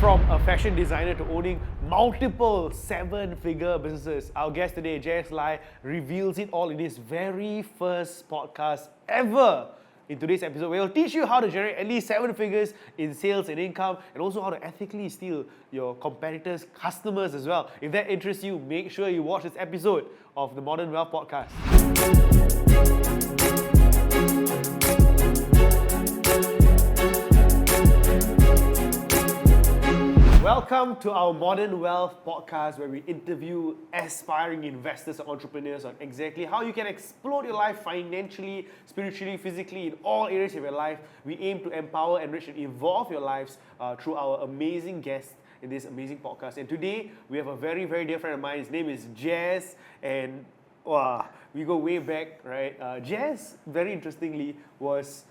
From a fashion designer to owning multiple seven-figure businesses, our guest today, Jaz Lai, reveals it all in his very first podcast ever. In today's episode, we'll teach you how to generate at least 7 figures in sales and income, and also how to ethically steal your competitors' customers as well. If that interests you, make sure you watch this episode of the Modern Wealth Podcast. Welcome to our Modern Wealth Podcast, where we interview aspiring investors and entrepreneurs on exactly how you can explode your life financially, spiritually, physically, in all areas of your life. We aim to empower, enrich, and evolve your lives through our amazing guests in this amazing podcast. And today, we have a very, very dear friend of mine. His name is Jaz, and we go way back, right? Jaz, very interestingly, was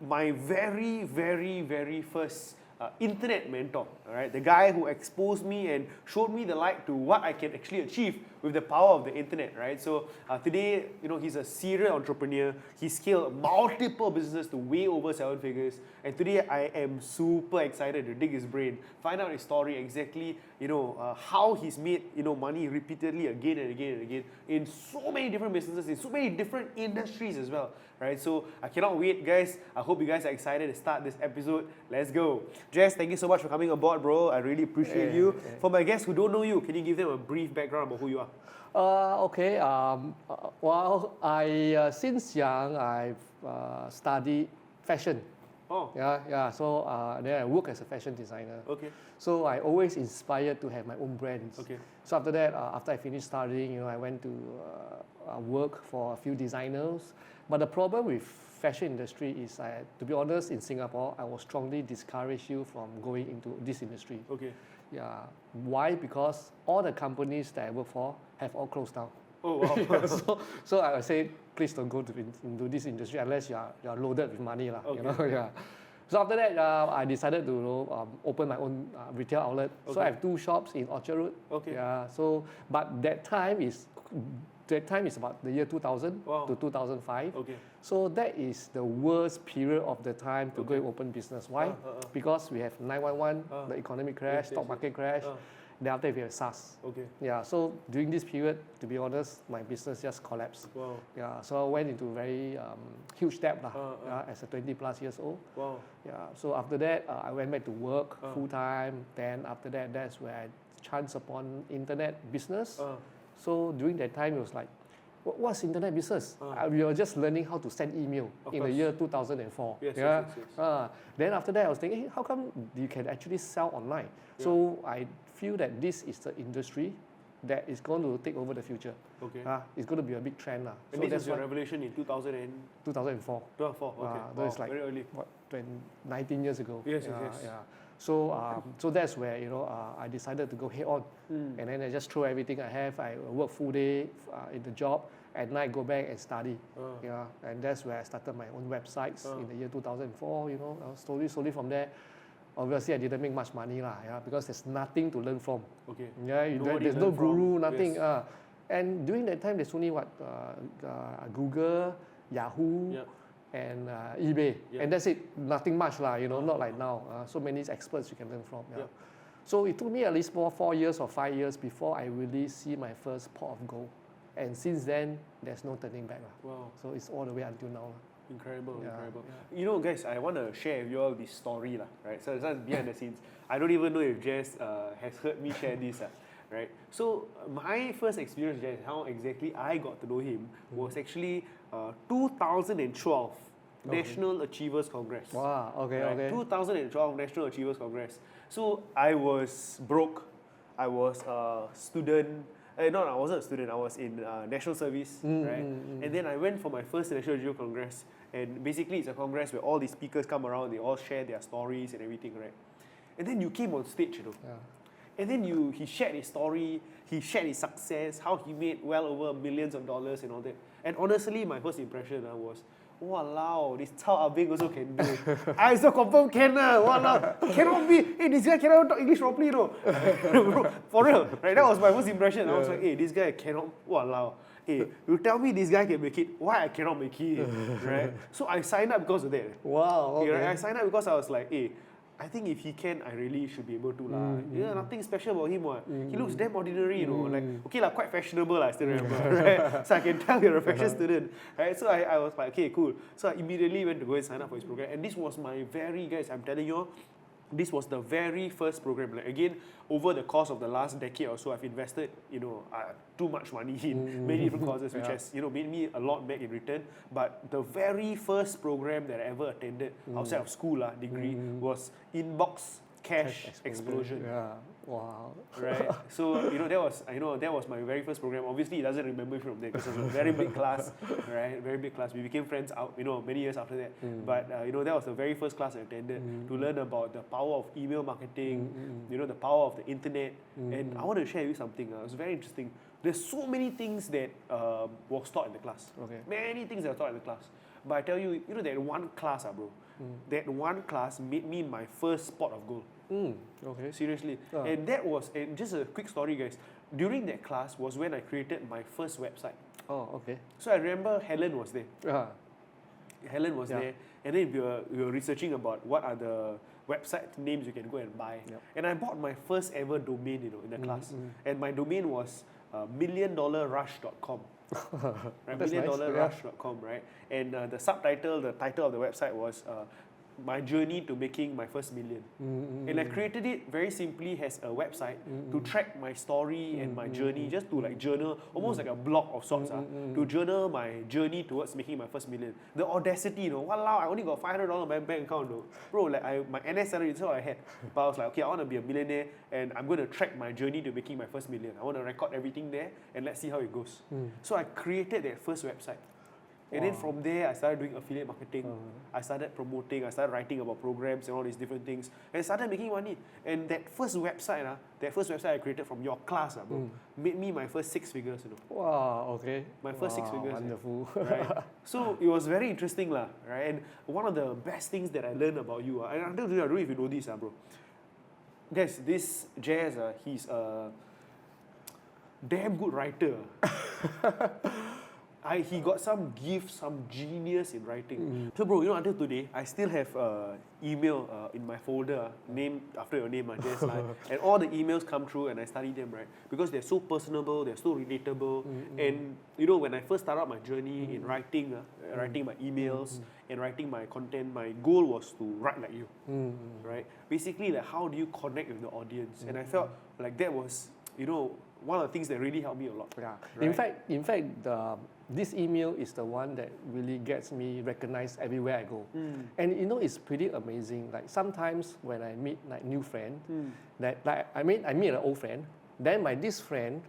my very, very, very first internet mentor, all right? The guy who exposed me and showed me the light to what I can actually achieve with the power of the internet, right? So today, he's a serial entrepreneur. He scaled multiple businesses to way over 7 figures. And today, I am super excited to dig his brain, find out his story exactly, how he's made, money repeatedly again and again and again in so many different businesses, in so many different industries as well, right? So I cannot wait, guys. I hope you guys are excited to start this episode. Let's go. Jaz, thank you so much for coming aboard, bro. I really appreciate you. For my guests who don't know you, can you give them a brief background about who you are? Okay. Since young, I've studied fashion. Oh. Yeah. So then I work as a fashion designer. Okay. So I always inspired to have my own brands. Okay. So after that, after I finished studying, I went to work for a few designers. But the problem with fashion industry is, to be honest, in Singapore, I will strongly discourage you from going into this industry. Okay. Yeah. Why? Because all the companies that I work for have all closed down. Oh, wow. Yeah, so I would say, please don't go into this industry unless you are loaded with money. Okay. Yeah. So after that, I decided to open my own retail outlet. Okay. So I have 2 shops in Orchard Road. Okay. Yeah. But that time is about the year 2000 to 2005. Okay. So that is the worst period of the time to go and open business. Why? Because we have 911, the economic crash, stock market crash. Then after we have SARS. Okay. Yeah. So during this period, to be honest, my business just collapsed. Wow. Yeah. So I went into very huge debt as a 20+ years old. Wow. Yeah. So after that, I went back to work full time. Then after that, that's where I chanced upon internet business. So during that time, it was like, what's internet business? We were just learning how to send email in the year 2004. Yes. Then after that, I was thinking, hey, how come you can actually sell online? Yeah. So I feel that this is the industry that is going to take over the future. Okay. It's going to be a big trend. And so this is your revelation in 2004? 2004. Okay. That's like very early. 19 years ago. Yes. Yeah. So that's where I decided to go head on, and then I just throw everything I have. I work full day in the job. At night, go back and study. And that's where I started my own websites in the year 2004. Slowly from there. Obviously, I didn't make much money because there's nothing to learn from. Okay. There's no guru, nothing. Yes. And during that time, there's only Google, Yahoo. Yep. And eBay, and that's it. Nothing much, not like now. So many experts you can learn from. Yep. So it took me at least 4 years or 5 years before I really see my first pot of gold. And since then, there's no turning back. Wow. So it's all the way until now. Incredible. Yeah. Guys, I want to share with you all this story, right? So that's behind the scenes. I don't even know if Jaz has heard me share this, right? So my first experience with Jaz, how exactly I got to know him, was actually 2012 National Achievers Congress. Wow, okay, right? okay. 2012 National Achievers Congress. So I was broke. I was a student. No, I wasn't a student. I was in national service, right? And then I went for my first National Achievers Congress. And basically, it's a congress where all the speakers come around. They all share their stories and everything, right? And then you came on stage, And then he shared his story. He shared his success, how he made well over millions of dollars and all that. And honestly, my first impression was, walao, this Cao Abeng also can do. I also confirm can, walao. Cannot be, hey, this guy cannot talk English properly, For real, right? That was my first impression. I was like, hey, this guy cannot, walao. Hey, you tell me this guy can make it, why I cannot make it, right? So I signed up because of that. Wow, okay. Right? I signed up because I was like, hey, I think if he can, I really should be able to lah. Yeah, nothing special about him. He looks damn ordinary, you know. Like okay lah, quite fashionable lah. I still remember, right? So I can tell you're a fashion student, right? So I was like, okay, cool. So I immediately went to go and sign up for his program, and this was my guys. I'm telling you, this was the very first program. Like again, over the course of the last decade or so, I've invested, too much money in many different courses, which has, made me a lot back in return. But the very first program that I ever attended outside of school, degree, was Inbox Cash Explosion. Yeah. Wow. Right. So that was my very first program. Obviously, he doesn't remember from there because it was a very big class, right? Very big class. We became friends out, many years after that. But that was the very first class I attended to learn about the power of email marketing, the power of the internet. And I want to share with you something. It was very interesting. There's so many things that was taught in the class. Okay. Many things that were taught in the class. But I tell you, that one class, bro. That one class made me my first pot of gold. Okay. Seriously. And that was, and just a quick story, guys. During that class was when I created my first website. Oh, okay. So I remember Helen was there. Helen was there. And then we were researching about what are the website names you can go and buy. Yep. And I bought my first ever domain, in the class. And my domain was milliondollarrush.com. Right? Milliondollarrush.com, right? And the title of the website was my journey to making my first million. And I created it very simply as a website to track my story and my journey, just to like journal, almost like a blog of sorts, to journal my journey towards making my first million. The audacity, walao, I only got $500 in my bank account, bro. Like my NS salary is all I had. But I was like, okay, I want to be a millionaire and I'm going to track my journey to making my first million. I want to record everything there and let's see how it goes. So I created that first website. And then from there, I started doing affiliate marketing. I started promoting. I started writing about programs and all these different things. And I started making money. And that first website I created from your class, bro, made me my first 6 figures. Wow, okay. My first 6 figures. Wonderful. Right? So it was very interesting, right? And one of the best things that I learned about you, and I don't know if you know this, bro. Guys, this Jaz, he's a damn good writer. He got some gift, some genius in writing. So bro, until today, I still have email in my folder named after your name, Jaz Lai. And all the emails come through and I study them, right? Because they're so personable, they're so relatable. And when I first started my journey in writing, writing my emails and writing my content, my goal was to write like you, right? Basically, like how do you connect with the audience? And I felt like that was, one of the things that really helped me a lot. Yeah. Right? In fact, this email is the one that really gets me recognized everywhere I go. And it's pretty amazing. Like sometimes when I meet like new friend, I meet an old friend, then this friend,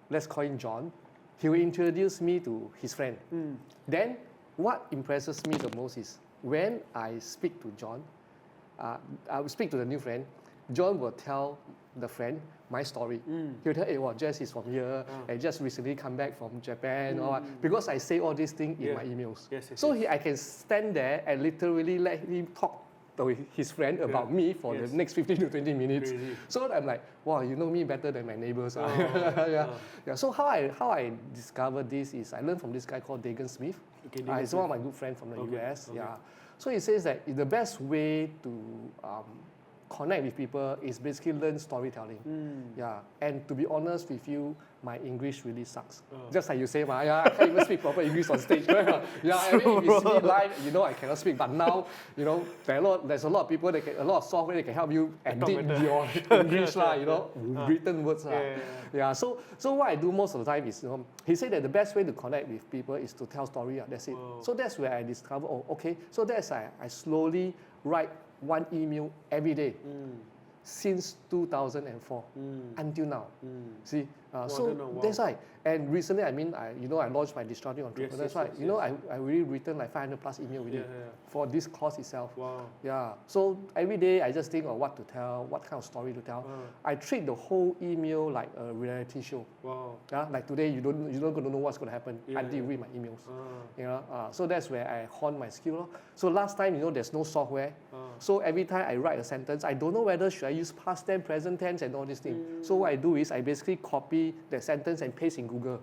let's call him John, he will introduce me to his friend. Then what impresses me the most is when I speak to John, I will speak to the new friend, John will tell the friend my story. He'll tell, hey, Jaz is from here, and just recently come back from Japan, because I say all these things in my emails. I can stand there and literally let him talk to his friend about me for the next 15 to 20 minutes. Crazy. So I'm like, wow, you know me better than my neighbors. So how I discovered this is I learned from this guy called Dagan Smith. He's one of my good friends from the US. So he says that the best way to connect with people is basically learn storytelling. And to be honest with you, my English really sucks. Just like you say, I can't even speak proper English on stage. I mean, if you see me live, I cannot speak. But now, there's a lot of people, a lot of software that can help you edit your English, written words. So what I do most of the time is, he said that the best way to connect with people is to tell story. That's it. So that's where I discovered, so that's I slowly write one email every day since 2004 until now. See, that's why. And recently, I launched my Disrupting Entrepreneur. That's why, I really written like 500 plus email with it for this course itself. So every day I just think of what to tell, what kind of story to tell. I treat the whole email like a reality show. Like today, you're not going to know what's going to happen until you read my emails. So that's where I hone my skill. So last time, there's no software. So every time I write a sentence, I don't know whether should I use past tense, present tense, and all these things. So what I do is I basically copy the sentence and paste in Google.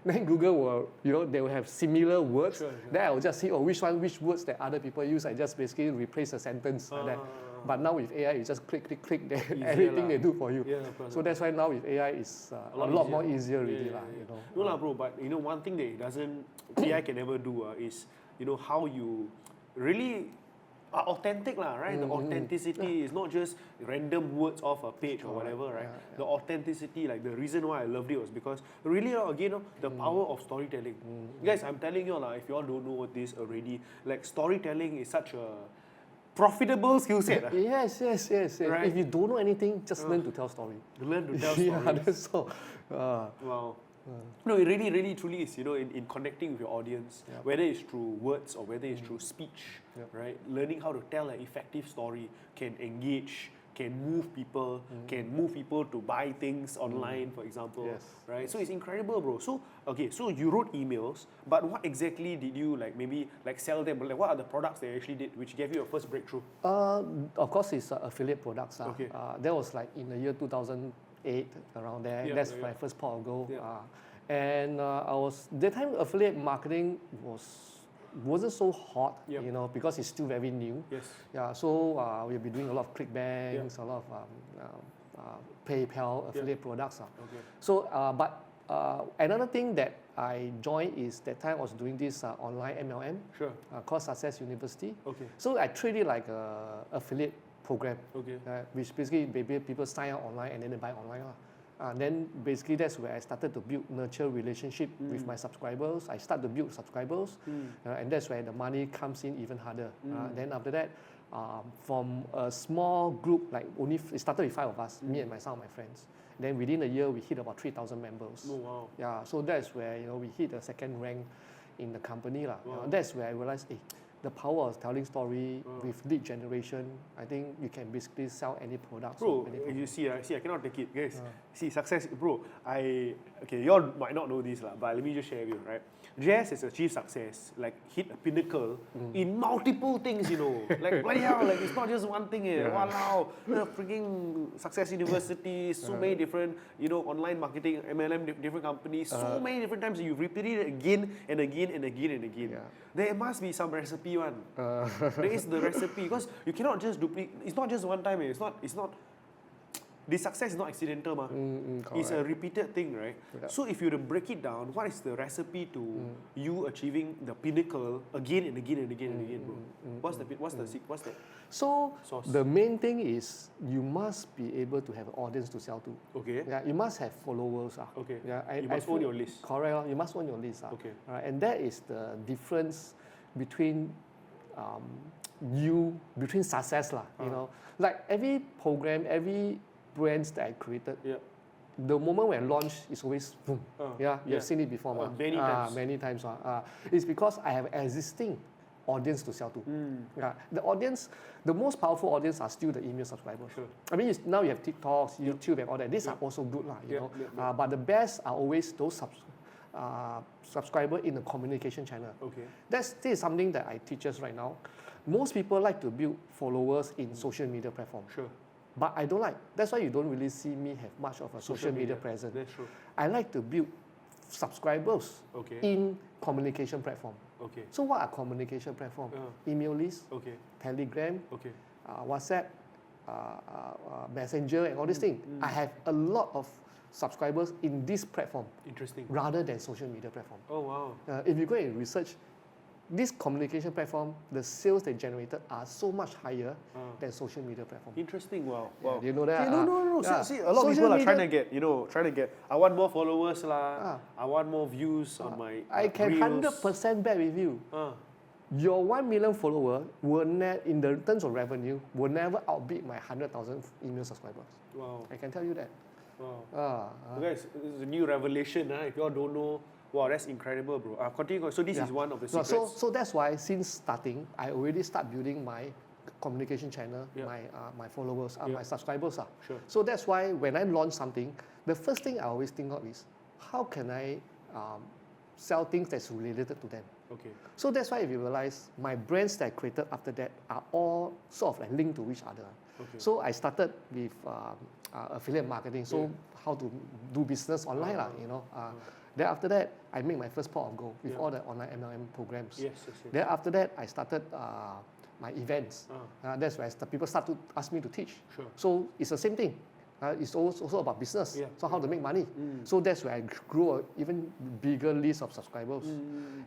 Then Google will, they will have similar words. Then I will just see, which words that other people use. I just basically replace the sentence like that. But now with AI, you just click, then Easier everything lah. they do for you. Yeah, of course. So that's why now with AI is a lot more easier already lah. You know. No lah, bro. But you know, one thing that it doesn't, AI can never do is, you know, how you really are authentic lah, right? The authenticity is not just random words off a page or whatever, right? The authenticity, like the reason why I loved it was because really, again, the power of storytelling. Guys, I'm telling you, if you all don't know this already, like storytelling is such a profitable skill set. Yes. Right? If you don't know anything, just learn to tell story. Learn to tell stories. Yeah, that's all. Wow. No, it really, really, truly is, you know, in connecting with your audience, whether it's through words or whether it's through speech, right? Learning how to tell an effective story can engage, can move people to buy things online, for example, right? So it's incredible, bro. So, okay, so you wrote emails, but what exactly did you, maybe sell them? Like, what are the products that you actually did, which gave you your first breakthrough? Of course, it's affiliate products. Okay. That was like in the year 2008, around there. That's my first pot of gold. And I was, that time affiliate marketing wasn't so hot, you know, because it's still very new. So we'll be doing a lot of ClickBanks, a lot of PayPal affiliate products. So, but another thing that I joined is that time I was doing this online MLM called Success University. So I treat it like a affiliate program, which basically people sign up online and then they buy online. Then basically that's where I started to nurture relationship with my subscribers. I start to build subscribers, and that's where the money comes in even harder. Then after that, from a small group, it started with 5 of us, me and some of my friends. Then within a year, we hit about 3,000 members. Oh, wow. Yeah, so that's where we hit the second rank in the company. Wow. That's where I realized, the power of telling story with lead generation, I think you can basically sell any products. Bro, you see, I cannot take it, guys. See, success, bro, you all might not know this, but let me just share with you, right? Jaz has achieved success, hit a pinnacle in multiple things, you know. Bloody hell, it's not just one thing, Wow, freaking Success University, so many different, online marketing, MLM, different companies, so many different times. You've repeated it again and again and again and again. There must be some recipe one. There is the recipe, because you cannot just duplicate. It's not just one time. It's not. The success is not accidental, it's a repeated thing, right? So if you were to break it down, what is the recipe to you achieving the pinnacle again and again and again and again, bro? What's the So sauce? The main thing is you must be able to have an audience to sell to. Okay. Yeah, you must have followers. Okay. Yeah, you must own your list. Correct. You must own your list. Okay. Right, and that is the difference between between success, you know. Like every program, every brands that I created, the moment when I launch is always boom. You've seen it before, many times. Many times. It's because I have existing audience to sell to. The audience, the most powerful audience are still the email subscribers. I mean, now you have TikToks, YouTube, and all that. These are also good, you know. But the best are always those subscriber in the communication channel. This is something that I teach us right now. Most people like to build followers in social media platform. But I don't like. That's why you don't really see me have much of a social media presence. That's true. I like to build subscribers in communication platform. So what are communication platform? Email list, Telegram, WhatsApp, Messenger, and all these things. I have a lot of subscribers in this platform. Interesting. Rather than social media platform. Oh wow. If you go and research, this communication platform, the sales they generated are so much higher than social media platform. Interesting. Wow. Do you know that? No. See, a lot of people are trying to get. I want more followers I want more views on my. I can reels. 100% bet with you. Your 1 million follower will in the terms of revenue will never outbid my 100,000 email subscribers. Wow. I can tell you that. Wow. Guys, this is a new revelation. If you all don't know. Wow, that's incredible, bro. Continue. So this is one of the secrets. So that's why since starting, I already start building my communication channel, my followers, my subscribers. So that's why when I launch something, the first thing I always think of is how can I sell things that's related to them. So that's why if you realize my brands that I created after that are all sort of linked to each other. So I started with affiliate marketing. So how to do business online, you know. Then after that, I made my first pot of gold with all the online MLM programs. Then after that, I started my events. That's where the people start to ask me to teach. Sure. So it's the same thing. It's also about business. Yeah. So how to make money. So that's where I grew an even bigger list of subscribers.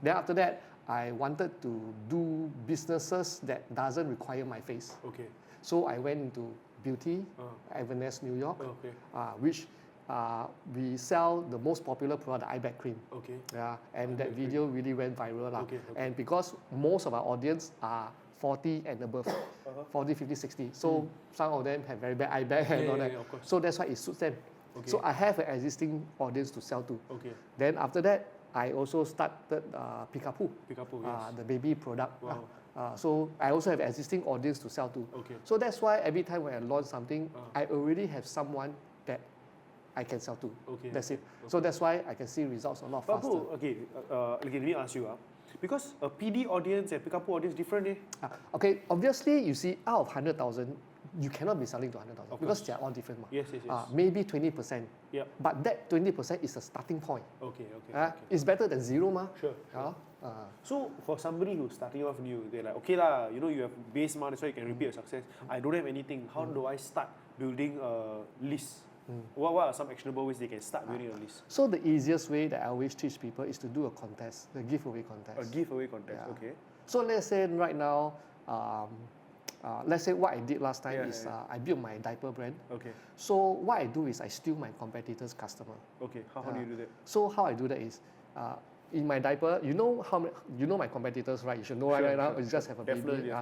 Then after that, I wanted to do businesses that doesn't require my face. Okay. So I went into beauty, Everness, New York, which we sell the most popular product, the eye bag cream. Okay. Yeah, and that video really went viral. Okay. And because most of our audience are 40 and above, 40, 50, 60. So some of them have very bad eye bag and all that. Of course. So that's why it suits them. Okay. So I have an existing audience to sell to. Okay. Then after that, I also started Peekapoo, Peekapoo, yes. the baby product. Wow. So I also have existing audience to sell to. Okay. So that's why every time when I launch something, I already have someone that I can sell to. Okay. That's it. So that's why I can see results a lot faster. Okay, let me ask you, because a PD audience and Peekapoo audience different, eh? Okay, obviously you see out of 100,000, you cannot be selling to 100,000 because they are all different. Yes. Maybe 20%. Yep. But that 20% is a starting point. Okay. It's better than zero, ma. Sure. So for somebody who's starting off new, they're like, okay lah, you know, you have base amount, that's why you can repeat your success. I don't have anything. How do I start building a list? What are some actionable ways they can start building a list? So the easiest way that I always teach people is to do a contest, the giveaway contest. A giveaway contest, okay. So let's say right now, let's say what I did last time is I built my diaper brand. Okay. So what I do is I steal my competitors' customer. Okay. How do you do that? So how I do that is, in my diaper, you know my competitors, right? You should know right now. You just have a baby. Definitely.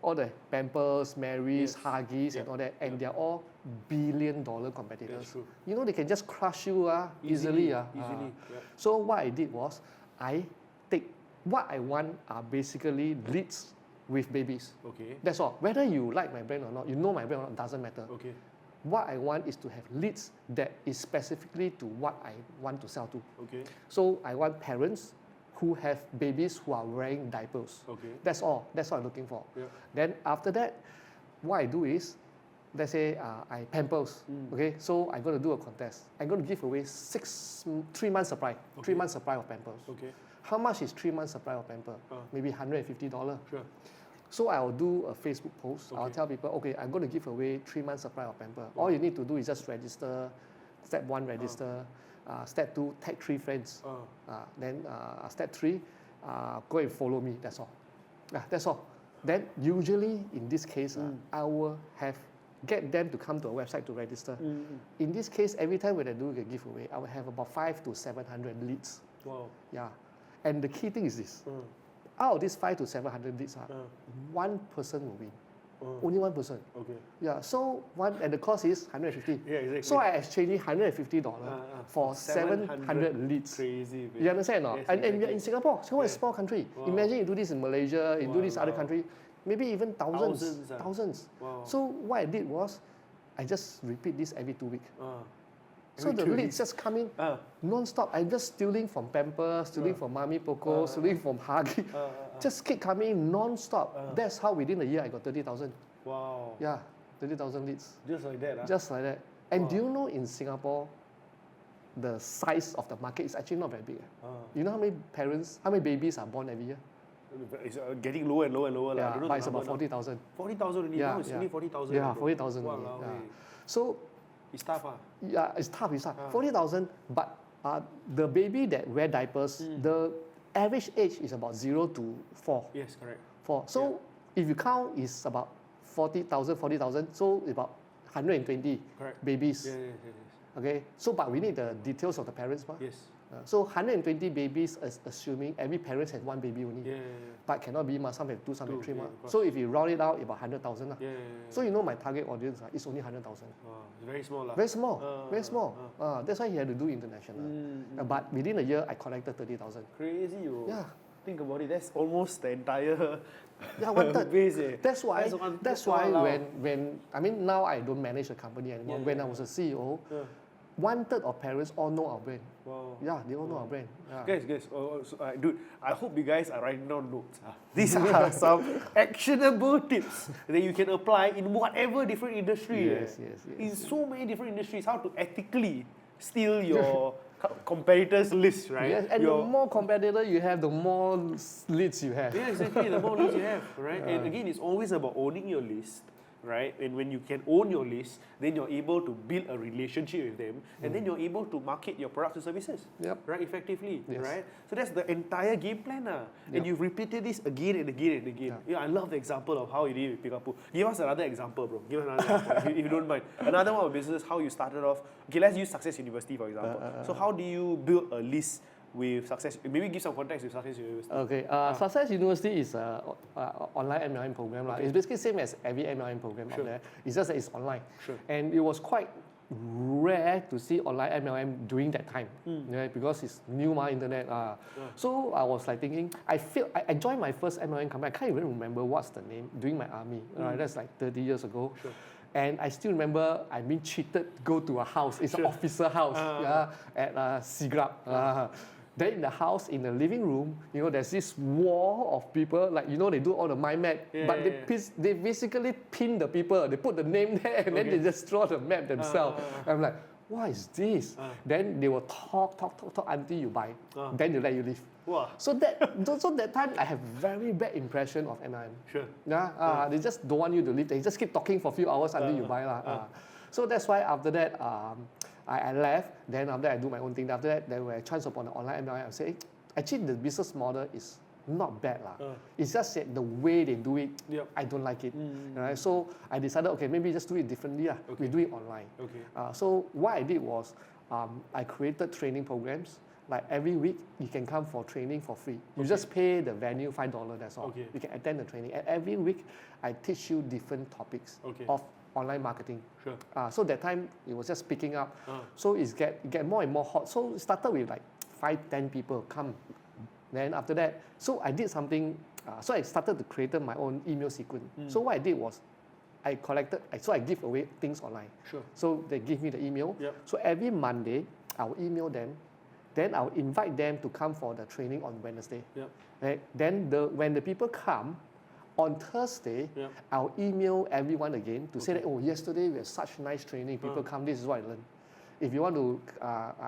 All the Pampers, Marys, Huggies, and all that, and they're all billion-dollar competitors. That's true. You know they can just crush you easily. So what I did was I take what I want are basically leads with babies. Okay. That's all. Whether you like my brand or not, you know my brand or not, doesn't matter. Okay. What I want is to have leads that is specifically to what I want to sell to. Okay. So I want parents who have babies who are wearing diapers. Okay. That's all. That's what I'm looking for. Yeah. Then after that, what I do is, let's say I Pampers. Okay. So I'm going to do a contest. I'm going to give away 3 months supply. Okay. 3 months supply of Pampers. Okay. How much is 3 months supply of Pampers? Maybe $150. Sure. So I'll do a Facebook post. Okay. I'll tell people, okay, I'm going to give away 3 months supply of Pampers. All you need to do is just register. Step 1, register. Step 2, tag 3 friends. Then step 3, go and follow me. That's all. That's all. Then usually in this case, I will get them to come to a website to register. In this case, every time when I do a giveaway, I will have about 500 to 700 leads. Wow. Yeah. And the key thing is this. Out of these 500 to 700 leads, one person will win. Only one person. Okay. Yeah. So and the cost is 150. Yeah, exactly. So I exchanged $150 for 700 leads. Crazy. You understand or not? Yes, And we are exactly. in Singapore. Singapore is a small country. Wow. Imagine you do this in Malaysia, you do this other Wow. country, maybe even thousands. Thousands. Wow. So what I did was, I just repeat this every 2 weeks. So Every the 2 leads weeks. just come in non-stop. I'm just stealing from Pampers, stealing from Mommy Poco, stealing from Huggy. Just keep coming in non-stop. That's how within a year I got 30,000. Wow. Yeah, 30,000 leads. Just like that. Just like that. And do you know in Singapore, the size of the market is actually not very big. You know how many babies are born every year? It's getting lower and lower and lower. Yeah, I don't know but the it's about number 40,000. 40,000 only. Now it's only 40,000. Yeah, 40,000 only. Wow, Yeah. So it's tough. yeah, it's tough. 40,000, but the baby that wear diapers, the average age is about 0 to 4. Yes, correct. 4. So if you count, it's about 40,000, so about 120 Correct. babies. Yes. Okay, so but we need the details of the parents. Yes. So 120 babies, assuming every parent has 1 baby only. Yeah. But cannot be, some have 2, some have 3. Yeah, of course. So if you round it out, about 100,000. Yeah. So you know my target audience is only 100,000. It's very small. Very small, very small. That's why he had to do international. But within a year, I collected 30,000. Crazy, yo. Yeah. Think about it. That's almost the entire Yeah, 1/3. base. Eh. That's why Wow. when I mean now I don't manage the company anymore. When I was a CEO, 1/3 of parents all know our brand. Wow. Yeah, they all know our brand. Yeah. Guys, dude, I hope you guys are writing down notes. These are some actionable tips that you can apply in whatever different industry. Yes. In so many different industries, how to ethically steal your competitors list, right? Yes, and the more competitor you have, the more leads you have. Yeah, exactly. The more leads you have, right? And again, it's always about owning your list, right? And when you can own your list, then you're able to build a relationship with them, and then you're able to market your products and services, right? Effectively, right? So that's the entire game plan, and you've repeated this again and again and again. Yeah, I love the example of how you did it with Pikapu. Give us another example, bro. Give us another example, if you don't mind. Another one of business, how you started off. Okay, let's use Success University for example. So how do you build a list with Success? Maybe give some context with Success University. Okay, Success University is an online MLM program. It's basically same as every MLM program out there. It's just that it's online. And it was quite rare to see online MLM during that time, because it's new internet. So I was like thinking, I joined my first MLM company. I can't even remember what's the name during my army. That's like 30 years ago. And I still remember I've been cheated to go to a house. It's an officer house at Siglap. Then in the house, in the living room, there's this wall of people, like, they do all the mind map, but they basically pin the people. They put the name there, and then they just draw the map themselves. I'm like, what is this? Then they will talk until you buy. Then they let you leave. Wow. So that time, I have very bad impression of MLM. They just don't want you to leave. They just keep talking for a few hours until you buy. So that's why after that, I left. Then after that, I do my own thing. After that, then when I chance upon the online MLM, I say, actually the business model is not bad. It's just that the way they do it, I don't like it. Right? So I decided, okay, maybe just do it differently. We do it online. So what I did was, I created training programs. Like every week, you can come for training for free. You just pay the venue $5, that's all. You can attend the training. And every week, I teach you different topics of online marketing. So that time, it was just picking up. So it's get more and more hot. So it started with like 5-10 people come. Then after that, so I did something. So I started to create my own email sequence. So what I did was, I give away things online. So they give me the email. So every Monday, I will email them. Then I'll invite them to come for the training on Wednesday. Right? Then when the people come, on Thursday, I'll email everyone again to say that, oh, yesterday we had such nice training. People come, this is what I learned. If you want to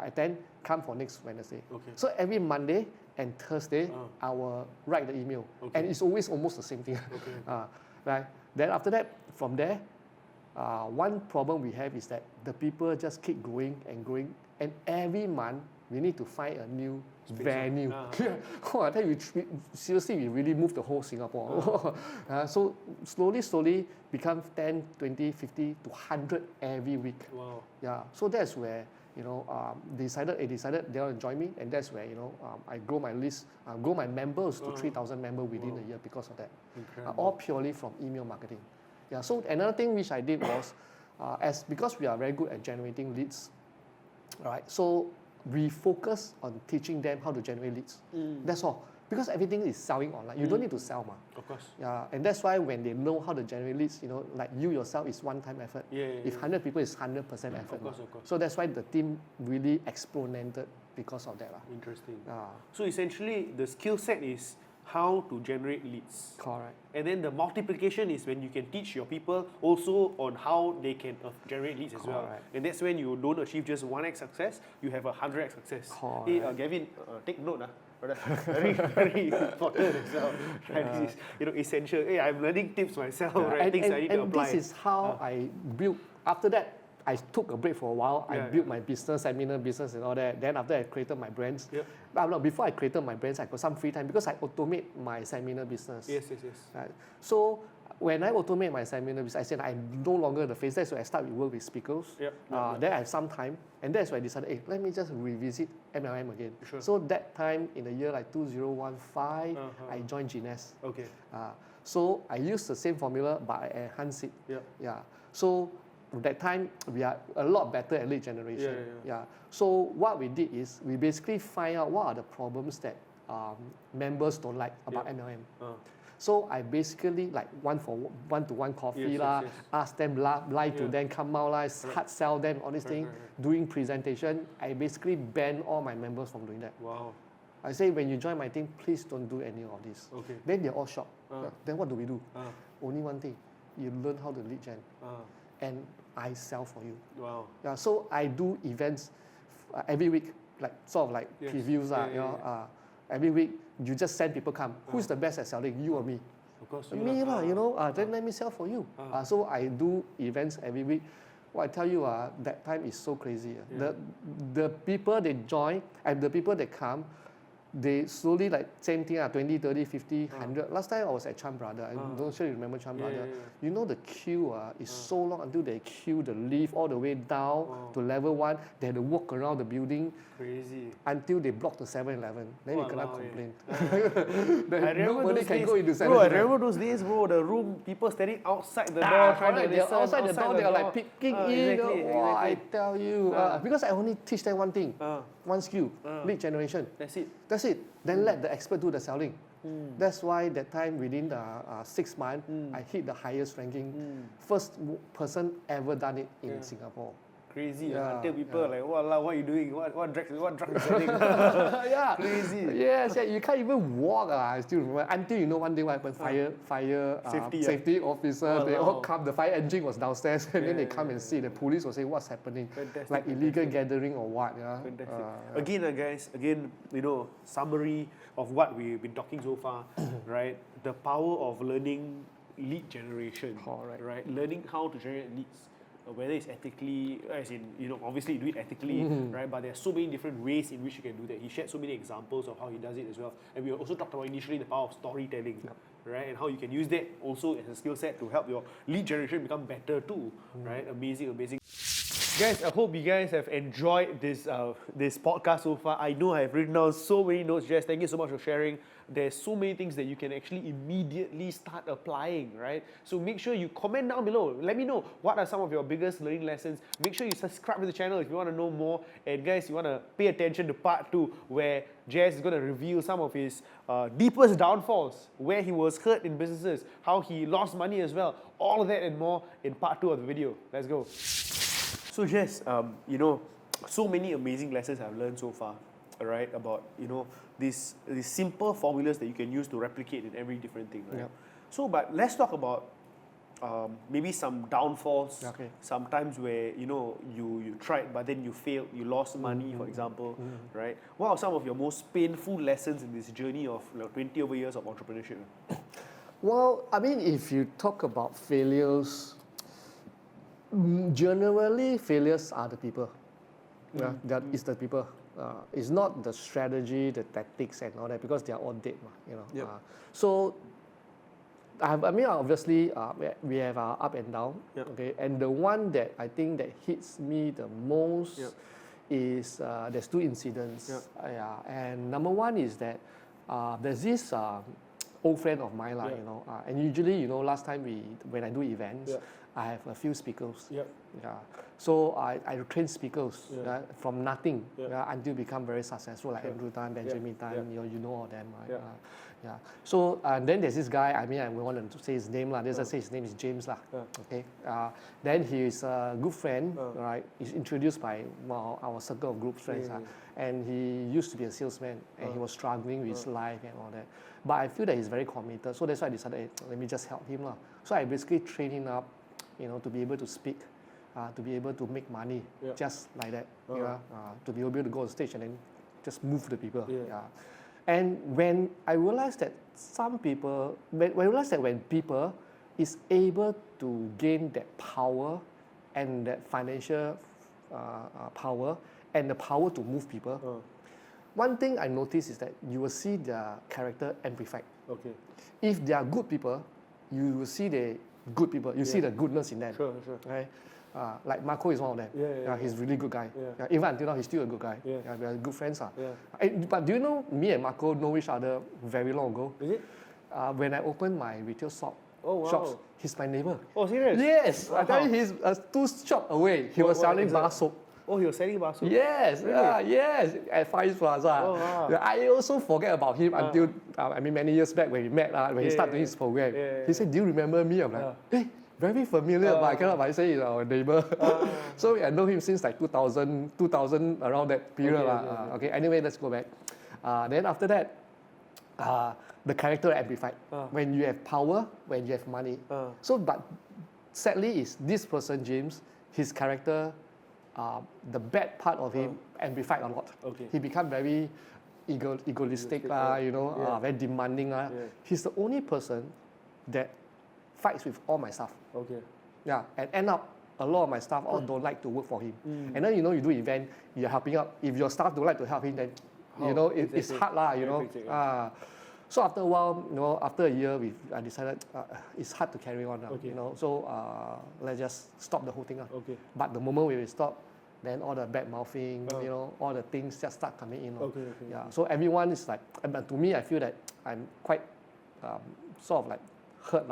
attend, come for next Wednesday. So every Monday and Thursday, I will write the email. And it's always almost the same thing. Right? Then after that, from there, one problem we have is that the people just keep growing and growing. And every month, we need to find a new venue. I tell you, seriously, we really moved the whole Singapore. So slowly become 10, 20, 50 to 100 every week. So that's where they decided they want to join me, and that's where I grow my list, grow my members to 3,000 members within a year because of that. All purely from email marketing. So another thing which I did was, because we are very good at generating leads, right? So we focus on teaching them how to generate leads. That's all. Because everything is selling online. You don't need to sell. Of course. And that's why when they know how to generate leads, like you yourself is one-time effort. If 100 people is 100% effort. Of course. So that's why the team really exponented because of that. Interesting. So essentially, the skill set is how to generate leads. Correct. And then the multiplication is when you can teach your people also on how they can generate leads as well. And that's when you don't achieve just 1x success, you have 100x success. Hey, Gavin, take note. Very, very important as well. This is essential. Hey, I'm learning tips myself, things I need to apply. And this is how I built. After that, I took a break for a while. I built my business, seminar business and all that. Then after I created my brands. Before I created my brands, I got some free time because I automate my seminar business. Yes. Right. So when I automate my seminar business, I said I'm no longer the face. That's why I start to work with speakers. Then I have some time. And that's why I decided, hey, let me just revisit MLM again. So that time in the year like 2015, I joined Gines. So I used the same formula, but I enhanced it. So that time, we are a lot better at lead generation. So what we did is, we basically find out what are the problems that members don't like about MLM. So I basically like one-to-one coffee ask them, lie to them, come out, hard sell them, all these things. Doing presentation, I basically ban all my members from doing that. I say, when you join my team, please don't do any of this. Then they're all shocked. Then what do we do? Only one thing, you learn how to lead gen. And I sell for you. So I do events every week. like sort of like previews, every week you just send people come. Who's the best at selling, you or me? Of course, Me lah, then let me sell for you. So I do events every week. Well, I tell you, that time is so crazy. The people they join and the people that come, they slowly like same thing, 20, 30, 50, 100. Last time I was at Chan Brother. I'm not sure you remember Chan Brother. You know the queue is so long until they queue the lift all the way down to level 1. They had to walk around the building. Crazy. Until they block the 7-Eleven. Then you cannot complain. Nobody can go into 7-Eleven. Bro, I remember those days, bro. The room, people standing outside the door trying to listen. Outside the door, they are like peeking in. Exactly. I tell you. Because I only teach them one thing. One skill. Lead generation. That's it. Then let the expert do the selling. That's why that time within the 6 months, I hit the highest ranking. First person ever done it in Singapore. Crazy. Until people are like, "Walao, what are you doing? What drug is selling?" Crazy. Yes, you can't even walk. I still remember. Until one day what happened, fire safety officer, they all come, the fire engine was downstairs, and then they come and see. The police will say, "What's happening?" Like illegal gathering or what? Again, guys, summary of what we've been talking so far, right? The power of learning lead generation, right? Learning how to generate leads. Whether it's ethically, as in, obviously you do it ethically, right? But there are so many different ways in which you can do that. He shared so many examples of how he does it as well. And we also talked about initially the power of storytelling, right? And how you can use that also as a skill set to help your lead generation become better too, right? Amazing. Guys, I hope you guys have enjoyed this podcast so far. I know I've written down so many notes, Jaz. Thank you so much for sharing. There's so many things that you can actually immediately start applying, right? So make sure you comment down below. Let me know what are some of your biggest learning lessons. Make sure you subscribe to the channel if you want to know more. And guys, you want to pay attention to part 2 where Jaz is going to reveal some of his deepest downfalls, where he was hurt in businesses, how he lost money as well. All of that and more in part 2 of the video. Let's go. So Jaz, so many amazing lessons I've learned so far, right? About, these simple formulas that you can use to replicate in every different thing, right? So, but let's talk about maybe some downfalls, sometimes where, you tried but then you failed, you lost money, for example, right? What are some of your most painful lessons in this journey of 20 over years of entrepreneurship? Well, I mean, if you talk about failures, generally failures are the people. That is the people. It's not the strategy, the tactics and all that, because they are all dead. So, obviously, we have our up and down. Okay, and the one that I think that hits me the most is there's 2 incidents. And number one is that there's this old friend of mine, and usually, last time when I do events, I have a few speakers. So I train speakers from nothing until become very successful, like Andrew Tan, Benjamin Tan, you know all them, right? So then there's this guy, I want to say his name, let's just say his name is James. Okay. Then he's a good friend, right? He's introduced by our circle of group friends. And he used to be a salesman, and he was struggling with his life and all that. But I feel that he's very committed, so that's why I decided, let me just help him. So I basically trained him up, to be able to speak, to be able to make money, just like that, to be able to go on stage and then just move the people. And when I realized that when people is able to gain that power and that financial power and the power to move people, one thing I noticed is that you will see their character amplified. If they are good people, you will see the good people. You see the goodness in them. Right? Like Marco is one of them. He's a really good guy. Even until now, he's still a good guy. We are good friends. But do you know, me and Marco know each other very long ago? Is it? When I opened my retail shops, he's my neighbor. Oh, serious? Yes. I tell you, he's 2 shops away. He was selling bar soap. Oh, he was selling bar soap? Yes, really? Yes, at Far East Plaza. Oh, wow. I also forget about him until, many years back when we met, when he started doing his program. He said, do you remember me? I'm like, hey, very familiar, but I cannot say he's our neighbor. So I know him since like 2000 around that period. Okay, anyway, let's go back. Then after that, the character amplified. When you have power, when you have money. So, but sadly, is this person, James, his character the bad part of him amplified a lot. Okay. He became very egoistic, very demanding. Yeah. He's the only person that fights with all my staff. Okay. Yeah, and end up a lot of my staff all don't like to work for him. And then you do event, you're helping out. If your staff don't like to help him, then it's hard lah. So after a while, after a year, I decided it's hard to carry on. Okay. So let's just stop the whole thing. Okay. But the moment we stop, then all the bad mouthing, all the things just start coming in. Okay. Yeah. So everyone is like, but to me, I feel that I'm quite sort of like hurt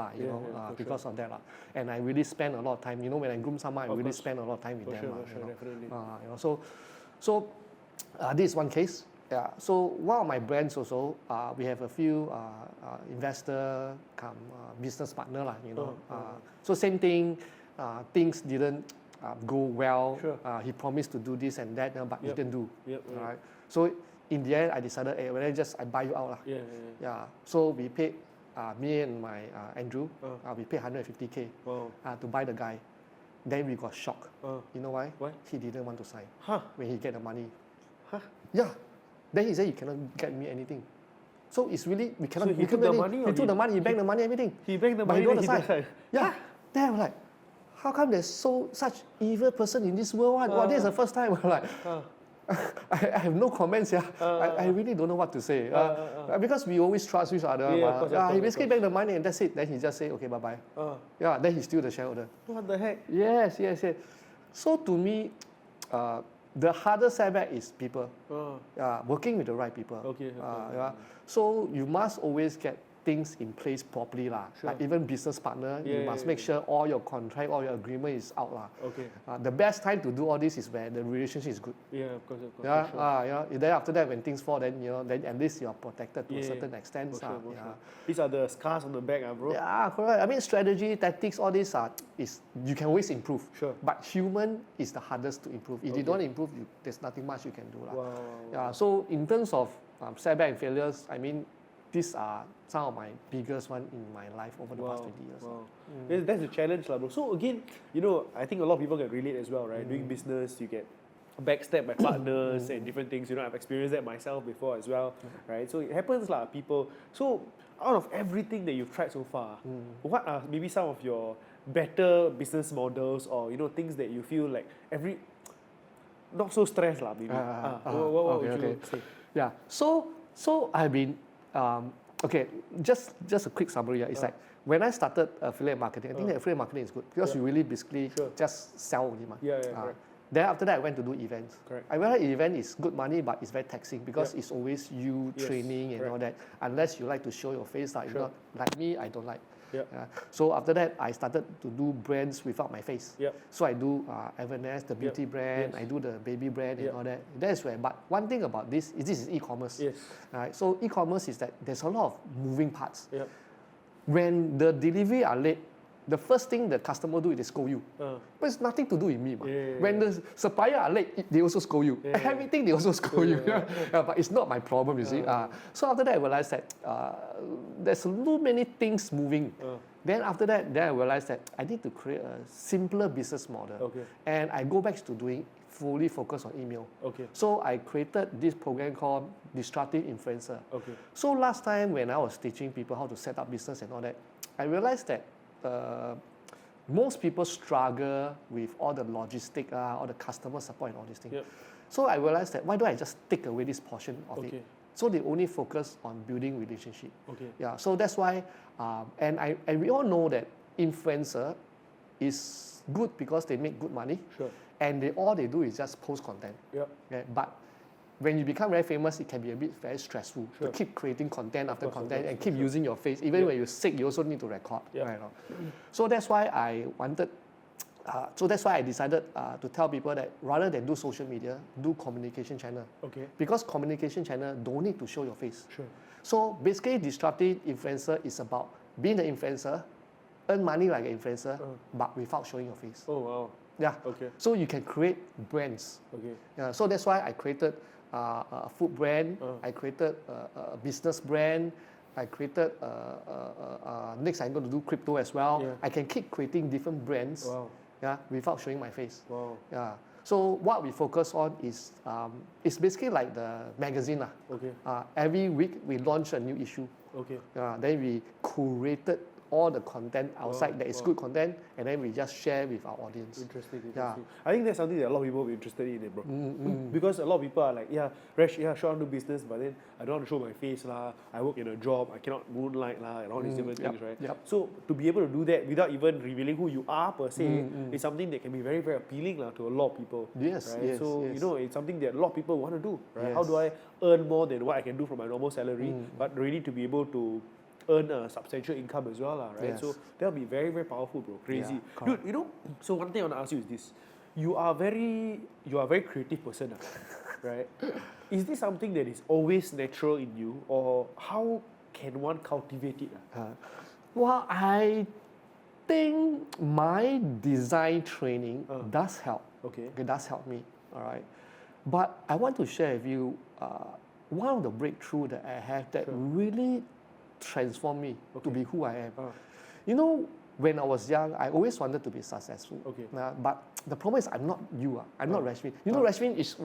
because of that. And I really spend a lot of time. When I groom someone, I really spend a lot of time with them. Definitely. So this is one case. Yeah. So one of my brands also, we have a few investor come business partner So same thing, things didn't go well. Sure. He promised to do this and that, but he didn't do. Right. So in the end, I decided, I buy you out. Yeah. So we paid, me and my Andrew, we paid 150K to buy the guy. Then we got shocked. You know why? Why? He didn't want to sign when he get the money. Huh? Yeah. Then he said, you cannot get me anything. So it's really, we cannot. So he took the money? He took the money, he banked the money, everything. He banked the But money, he then don't he want to sign. sign. Yeah. Then I'm like, how come there's such evil person in this world? Well, this is the first time. I'm like, I have no comments here. I really don't know what to say. Because we always trust each other. He basically banked the money and that's it. Then he just say, okay, bye-bye. Yeah, then he's still the shareholder. What the heck? Yes. So to me, the hardest setback is people. Working with the right people. Okay. So you must always get things in place properly. Sure. Like even business partner, you must make sure all your contract, all your agreement is out. Okay. The best time to do all this is when the relationship is good. Yeah, of course. Sure. Then after that, when things fall, then then at least you are protected to a certain extent. Sure. These are the scars on the back, bro. Yeah, correct. I mean, strategy, tactics, all these is you can always improve. Sure. But human is the hardest to improve. If you don't improve, there's nothing much you can do. Wow. Yeah. So in terms of setback and failures, I mean, these are some of my biggest one in my life over the past 20 years. Wow. That's the challenge, bro. So again, I think a lot of people can relate as well, right? Doing business, you get backstabbed by partners and different things. I've experienced that myself before as well, right? So it happens, people. So out of everything that you've tried so far, what are maybe some of your better business models or things that you feel like not so stressed, maybe? What would you say? Yeah. So I've been just a quick summary. It's like when I started affiliate marketing, I think that affiliate marketing is good because you really basically just sell only. Correct. Then after that, I went to do events. Correct. I realized event is good money, but it's very taxing because it's always you training and all that. Unless you like to show your face, if not, like me, I don't like. So after that, I started to do brands without my face. So I do Everness, the beauty brand. I do the baby brand and all that. That's where. But one thing about this is e-commerce. So e-commerce is that there's a lot of moving parts. When the delivery are late, the first thing the customer do is they scold you. But it's nothing to do with me. When the supplier are late, they also scold you. Everything they also scold you. But it's not my problem, you see. So after that, I realized that there's so many things moving. Then after that, I realized that I need to create a simpler business model. And I go back to doing fully focused on email. So I created this program called Disruptive Influencer. So last time when I was teaching people how to set up business and all that, I realized that most people struggle with all the logistic, all the customer support and all these things. So I realized that why don't I just take away this portion of it? So they only focus on building relationship. So that's why, and we all know that influencer is good because they make good money. And all they do is just post content. But when you become very famous, it can be a bit very stressful to keep creating content after content and keep using your face. Even when you're sick, you also need to record. So that's why I wanted. So that's why I decided to tell people that rather than do social media, do communication channel. Because communication channel don't need to show your face. So basically, disruptive influencer is about being an influencer, earn money like an influencer, but without showing your face. So you can create brands. So that's why I created a food brand. I created a business brand. I created next I'm going to do crypto as well. I can keep creating different brands. Without showing my face. So what we focus on is it's basically like the magazine lah. Okay. Every week we launch a new issue. Okay. Then we curated all the content outside that is good content, and then we just share with our audience. Interesting. Yeah. I think that's something that a lot of people will be interested in, bro. Because a lot of people are like, yeah, Resh, yeah, sure, I want to do business, but then I don't want to show my face lah. I work in a job, I cannot moonlight lah, and all these different things, right? Yep. So to be able to do that without even revealing who you are per se, is something that can be very, very appealing lah to a lot of people. Yes, right? yes, So yes. you know, it's something that a lot of people want to do, right? Yes. How do I earn more than what I can do from my normal salary, but really to be able to earn a substantial income as well, right? Yes. So that'll be very, very powerful, bro. Crazy. Yeah, Dude, you know, so one thing I want to ask you is this. You are a very creative person, right? Is this something that is always natural in you, or how can one cultivate it? Well, I think my design training does help. Okay. It does help me, all right? But I want to share with you one of the breakthrough that I have that really transformed me to be who I am. You know, when I was young, I always wanted to be successful. Okay. But the problem is I'm not you. I'm not Rashmin. You know, Rashmin is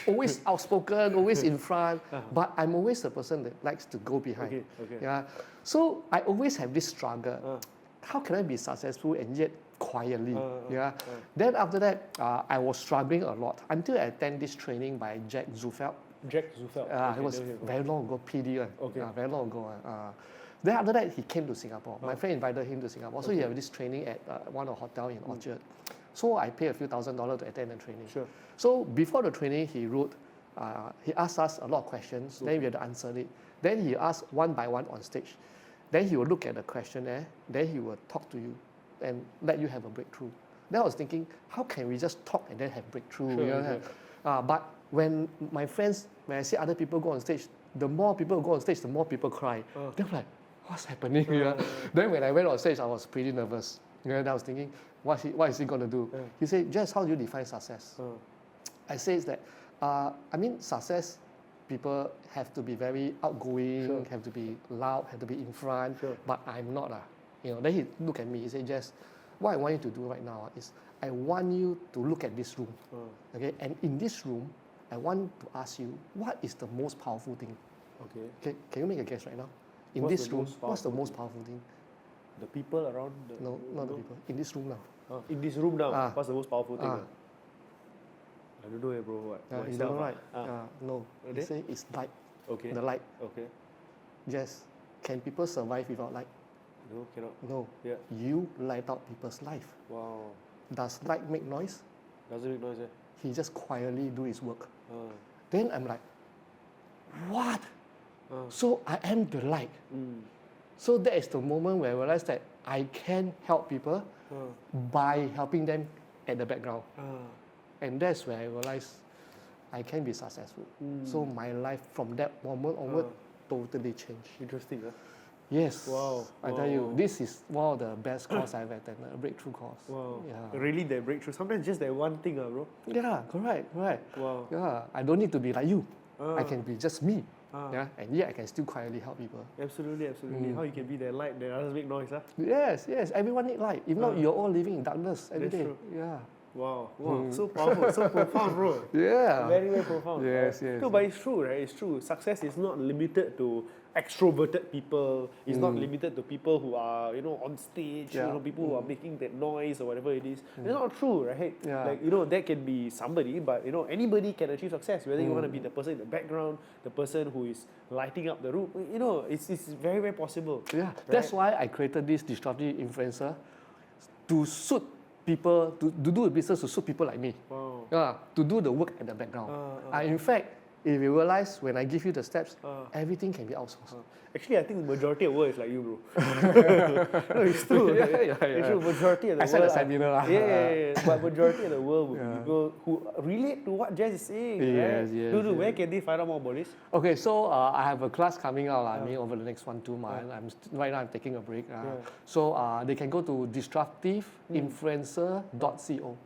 always outspoken, always in front, but I'm always the person that likes to go behind. Okay. Yeah. So I always have this struggle. How can I be successful and yet quietly? Then after that, I was struggling a lot until I attend this training by Zuelfel. Zuelfel. It was very long ago, PD. Okay. Very long ago. Then after that, he came to Singapore. My friend invited him to Singapore. So he had this training at one of the hotel in Orchard. So I paid a few $1,000s to attend the training. Sure. So before the training, he wrote, he asked us a lot of questions. Then we had to answer it. Then he asked one by one on stage. Then he will look at the questionnaire. Then he will talk to you and let you have a breakthrough. Then I was thinking, how can we just talk and then have breakthrough? But when my friends, when I see other people go on stage, the more people go on stage, the more people cry. Then I'm like, what's happening here? Then when I went on stage, I was pretty nervous. Then I was thinking, what is he going to do? He said, Jaz, how do you define success? I said that, success, people have to be very outgoing, have to be loud, have to be in front, but I'm not. Then he looked at me, he said, Jaz, what I want you to do right now is, I want you to look at this room. Okay, and in this room, I want to ask you, what is the most powerful thing? Okay, can you make a guess right now? In this room, what's the most powerful thing? The people around the... No, not the people. In this room now. In this room now, what's the most powerful thing? I don't know, bro. What? You don't know, right? No. Okay. They say it's light. Okay. The light. Okay. Yes. Can people survive without light? No, cannot. No. Yeah. You light up people's life. Wow. Does light make noise? Doesn't make noise, He just quietly do his work. Then I'm like, what? So I am the light. So that is the moment where I realized that I can help people by helping them at the background. And that's where I realized I can be successful. So my life from that moment onward totally changed. Interesting, Yes. Wow. I tell you, this is one of the best course I've attended, a breakthrough course. Wow. Yeah. Really, that breakthrough. Sometimes just that one thing, bro. Yeah, correct. Wow. Yeah, I don't need to be like you. I can be just me. Yeah, and yet I can still quietly help people. Absolutely. How you can be that light that others make noise, Yes. Everyone need light. If not, you're all living in darkness every day. True. Yeah. Wow. So powerful, so profound, bro. Yeah. Very, very profound. Yes. No, but it's true, right? It's true. Success is not limited to extroverted people. It's not limited to people who are, on stage, people who are making that noise or whatever it is. It's not true, right? Yeah. Like, that can be somebody, but, anybody can achieve success. Whether you want to be the person in the background, the person who is lighting up the room, it's very, very possible. Yeah. Right? That's why I created this disruptive influencer to suit people, to do a business to suit people like me. Wow. Yeah, to do the work at the background. In fact, if you realize when I give you the steps, everything can be outsourced. Actually, I think the majority of the world is like you, bro. No, it's true. Yeah. It's true. Majority of the I said world. the seminar. Yeah. But majority of the world will be people who relate to what Jaz is saying. Yes. Dude, where can they find out more about this? Okay, so I have a class coming out. Over the next 1-2 months. Right now I'm taking a break. So they can go to disruptiveinfluencer.co.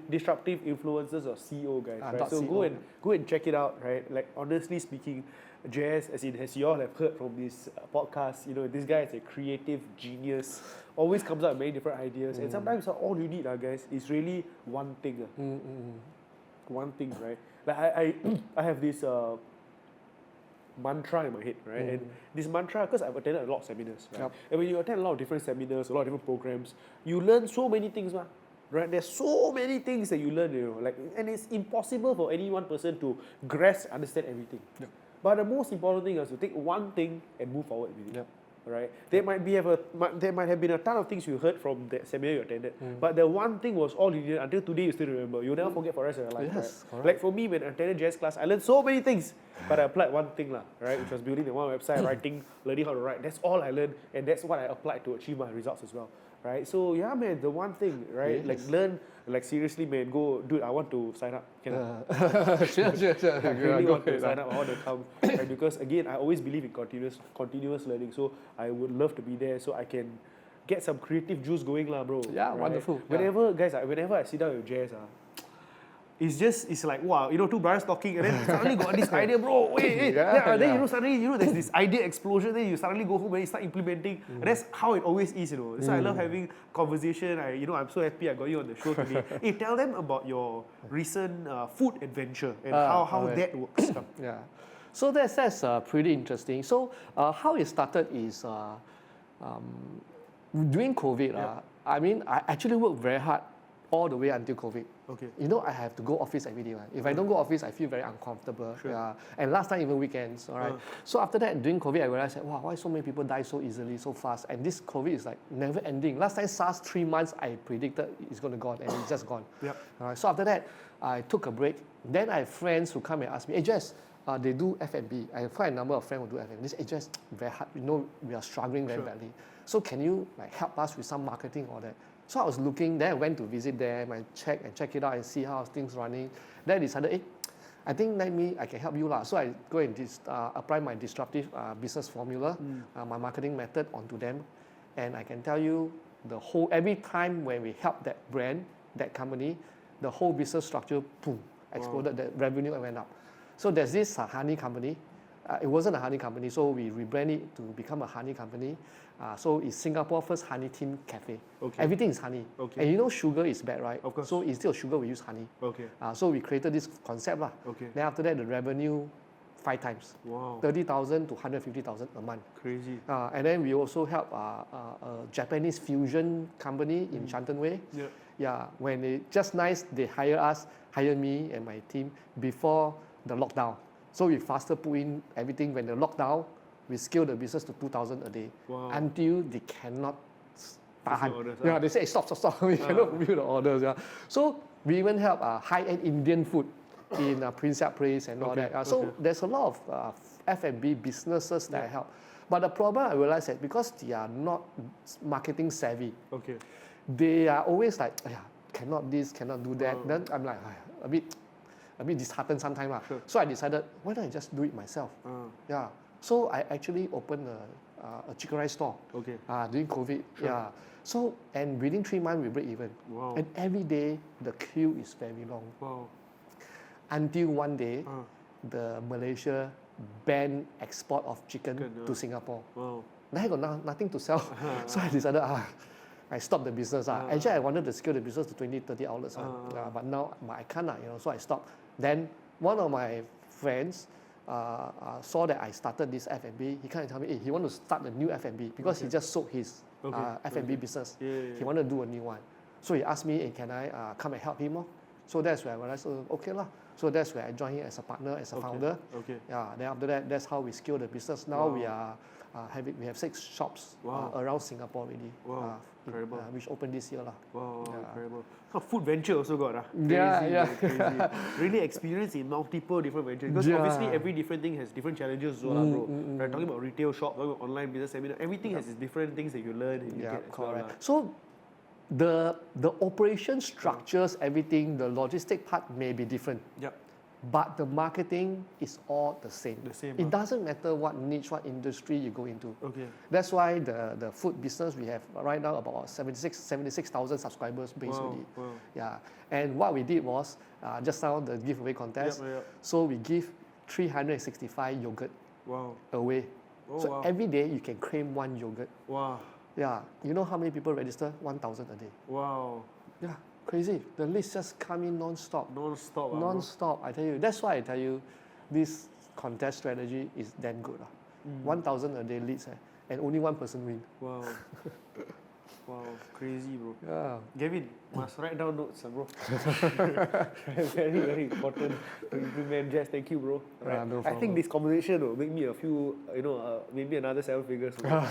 Disruptive influencers or CO, guys. Right? So .co. go and check it out. Right? Like honestly speaking, Jaz, as you all have heard from this podcast, this guy is a creative genius, always comes up with many different ideas, and sometimes all you need, guys, is really one thing. One thing, right? Like I have this mantra in my head, right? And this mantra, because I've attended a lot of seminars, right? Yep. And when you attend a lot of different seminars, a lot of different programs, you learn so many things, right? There's so many things that you learn, and it's impossible for any one person to grasp, understand everything. Yep. But the most important thing is to take one thing and move forward with it. Yep. Right? There might have been a ton of things you heard from that seminar you attended, but the one thing was all you needed. Until today, you still remember. You'll never forget for the rest of your life. Yes, right? Like for me, when I attended Jazz class, I learned so many things, but I applied one thing, right? Which was building the one website, writing, learning how to write. That's all I learned, and that's what I applied to achieve my results as well. Right? So yeah, man, the one thing, right? Yes. Like learn, like seriously, man, go, dude. I want to sign up. Can I? Sure. I really Go want to ahead, sign up. I want to come, right? Because again, I always believe in continuous learning. So I would love to be there, so I can get some creative juice going, bro. Yeah, right? wonderful. Whenever I sit down with Jazz, it's like wow, two brothers talking, and then suddenly got this idea, bro. Wait, then suddenly there's this idea explosion. Then you suddenly go home and you start implementing, and that's how it always is, That's why I love having conversation. I'm so happy I got you on the show today. Hey, tell them about your recent food adventure and how that works. Yeah, so that's pretty interesting. So how it started is during COVID. I actually worked very hard all the way until COVID. Okay. I have to go office every day. Right? If I don't go office, I feel very uncomfortable. Sure. Yeah. And last time even weekends. All right. So after that, during COVID, I realized that, wow, why so many people die so easily, so fast? And this COVID is like never ending. Last time SARS 3 months, I predicted it's going to go on, and it's just gone. Yep. All right. So after that, I took a break. Then I have friends who come and ask me, hey, Jess, they do F&B. I have quite a number of friends who do F&B. This Jess, very hard. We are struggling very badly. So can you help us with some marketing or that? So I was looking, then I went to visit them and check it out and see how things running. Then I decided, I think I can help you. So I go and apply my disruptive business formula, my marketing method onto them. And I can tell you, every time when we help that brand, that company, the whole business structure, boom, exploded. The revenue went up. So there's this honey company. It wasn't a honey company, so we rebranded it to become a honey company. So it's Singapore's first honey themed cafe. Okay. Everything is honey. Okay. And sugar is bad, right? Of course. So instead of sugar, we use honey. Okay. So we created this concept. Okay. Then after that, the revenue 5 times. Wow. 30,000 to 150,000 a month. Crazy. And then we also help a Japanese fusion company in Shanton Way. Yeah. Yeah. When they hire me and my team before the lockdown. So we faster put in everything. When the lockdown, we scale the business to 2,000 a day. Wow. Until they cannot tahan. Orders, they say, stop. We cannot fulfill the orders. Yeah. So we even help high-end Indian food in Prince Yap Place and all that. So there's a lot of F&B businesses that I help. But the problem I realized that because they are not marketing savvy, they are always like, cannot this, cannot do that. Then I'm like, a bit disheartened sometimes. So I decided, why don't I just do it myself? Yeah. So I actually opened a chicken rice store during COVID. Sure. Yeah. So, and within 3 months, we break even. Wow. And every day, the queue is very long. Wow. Until one day, the Malaysia banned export of chicken to Singapore. Wow. Then I got nothing to sell. So I decided, I stopped the business. Actually, I wanted to scale the business to 20, 30 outlets. But now I can't. So I stopped. Then one of my friends saw that I started this F&B. He kind of told me, he want to start a new F&B because he just sold his F&B business. He wanted to do a new one. So he asked me, can I come and help him? So that's where I realized, okay lah. So that's where I joined him as a partner, as a founder. Yeah. Then after that, that's how we scale the business. Now we are we have 6 shops around Singapore already. Wow. Incredible. Which opened this year lah. Wow, incredible. Food venture also got crazy. Really experienced in multiple different ventures because obviously every different thing has different challenges as well, bro. Right, talking about retail shop, talking about online business seminar, everything has its different things that you learn and you get as well. So the operation structures, everything, the logistic part may be different. Yep. But the marketing is all the same. It doesn't matter what niche, what industry you go into. That's why the food business, we have right now about 76,000 subscribers basically. Yeah. And what we did was, just now the giveaway contest. So we give 365 yogurt Wow. away. Oh, So wow. every day you can claim one yogurt. Wow. Yeah, you know how many people register? 1,000 a day. Wow. Yeah, crazy. The list just come in non-stop. Non-stop. Bro. Non-stop, I tell you. That's why I tell you, this contest strategy is damn good. 1,000 a day leads, and only one person win. Wow. Wow, crazy, bro. Yeah. Gavin, must write down notes, bro. Very, very important to implement. Jaz, thank you, bro. Right. No I think problem. this conversation will make me a few, maybe another 7 figures. Bro.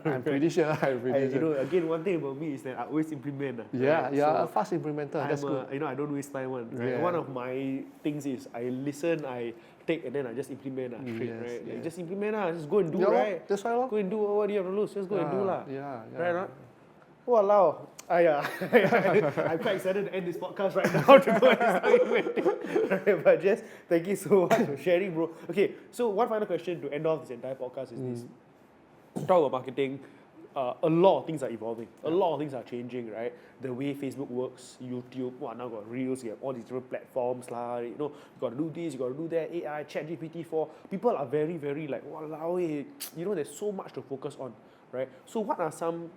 I'm pretty sure. Again, one thing about me is that I always implement. Yeah, right? yeah, So a fast implementer. That's good. I don't waste time. Right? Yeah. One of my things is I listen, I take, and then I just implement. Straight, Yes, right? yes. Like, just implement, just go and do, Yeah, right? that's why, lor. Go and do what do you have to lose. Just go and do, lah. Yeah, yeah. Right, not? Walao. I'm quite excited to end this podcast right now to go and start implementing. Right, but Jess, thank you so much for sharing, bro. Okay, so one final question to end off this entire podcast is this. Talk about marketing. A lot of things are evolving. A lot of things are changing, right? The way Facebook works, YouTube, now got Reels, you have all these different platforms, you got to do this, you got to do that, AI, ChatGPT-4. People are very, very like, walao, there's so much to focus on, right? So what are some,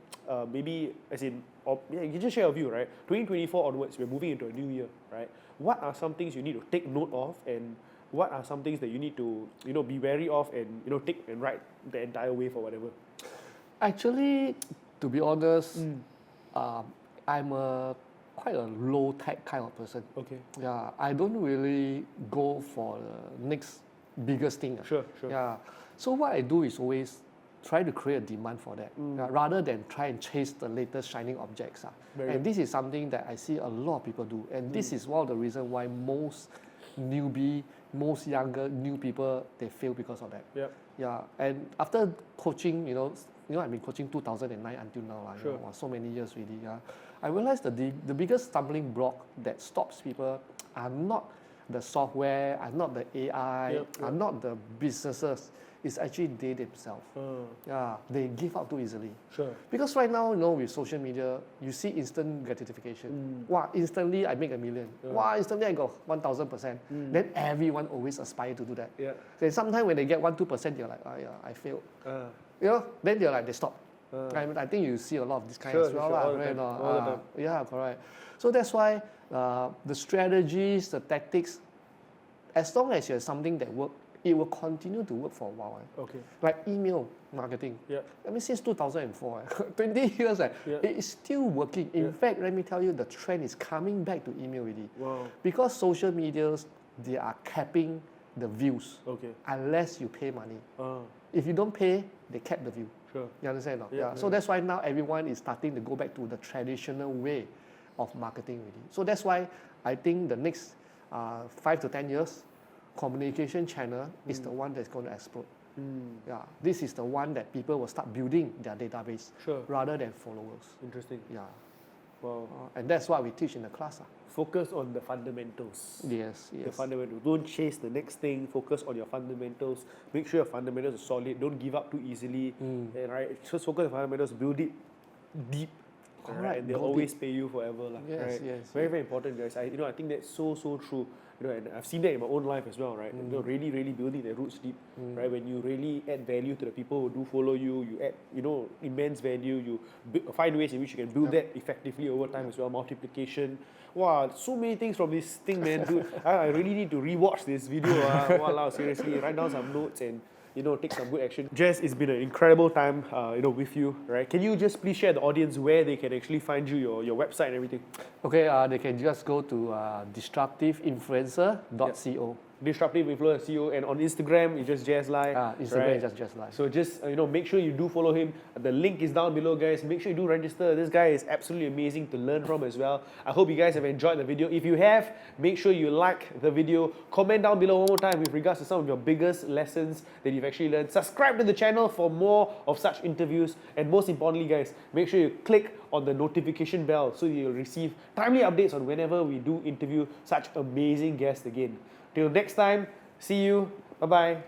maybe, you can just share a view, right? 2024 onwards, we're moving into a new year, right? What are some things you need to take note of, and what are some things that you need to, be wary of, and, take and ride the entire wave or whatever? Actually, to be honest, I'm quite a low-tech kind of person. Okay. Yeah, I don't really go for the next biggest thing. Sure. Yeah. So what I do is always try to create a demand for that, rather than try and chase the latest shining objects. And this is something that I see a lot of people do. And this is one of the reasons why most younger new people, they fail because of that. Yep. Yeah. And after coaching, I've been coaching 2009 until now. Sure. So many years already. Yeah. I realized that the biggest stumbling block that stops people are not the software, are not the AI, are not the businesses. It's actually they themselves. Yeah, they give up too easily. Sure. Because right now, with social media, you see instant gratification. Wow, instantly I make $1 million. Wow, instantly I got 1,000%. Then everyone always aspire to do that. Yeah. Then sometimes when they get 1-2%, you're like, I failed. Then they're like, they stop. I think you see a lot of this kind as well. All the time. Yeah, correct. So that's why the strategies, the tactics, as long as you have something that works, it will continue to work for a while. Okay. Like email marketing. Yeah. Since 2004, 20 years, it is still working. In fact, let me tell you, the trend is coming back to email already. Wow. Because social medias, they are capping the views. Okay. Unless you pay money. If you don't pay, they cap the view. Sure. You understand? Yeah. So that's why now everyone is starting to go back to the traditional way of marketing already. So that's why I think the next 5 to 10 years, communication channel is the one that's going to explode. Yeah, this is the one that people will start building their database rather than followers. Interesting. Yeah. Wow. And that's what we teach in the class. Focus on the fundamentals. Yes. The fundamentals. Don't chase the next thing. Focus on your fundamentals. Make sure your fundamentals are solid. Don't give up too easily. And just focus on the fundamentals. Build it deep. Right? And they'll always pay you forever. Yes. Very, very important, guys. I think that's so true. And I've seen that in my own life as well, right? Really, really building the roots deep, right? When you really add value to the people who do follow you, you add, immense value. You find ways in which you can build that effectively over time as well. Multiplication. Wow, so many things from this thing, man, dude. I really need to rewatch this video. Wow, seriously, write down some notes and take some good action. Jess, it's been an incredible time, with you, right? Can you just please share the audience where they can actually find you, your website and everything? Okay, they can just go to disruptiveinfluencer.co. Disruptive Influencer CEO, and on Instagram it's just Jaz Lai. Instagram is just Jaz Lai. So just make sure you do follow him. The link is down below, guys. Make sure you do register. This guy is absolutely amazing to learn from as well. I hope you guys have enjoyed the video. If you have, make sure you like the video. Comment down below one more time with regards to some of your biggest lessons that you've actually learned. Subscribe to the channel for more of such interviews, and most importantly, guys, make sure you click on the notification bell so you'll receive timely updates on whenever we do interview such amazing guests again. Till next time, see you. Bye-bye.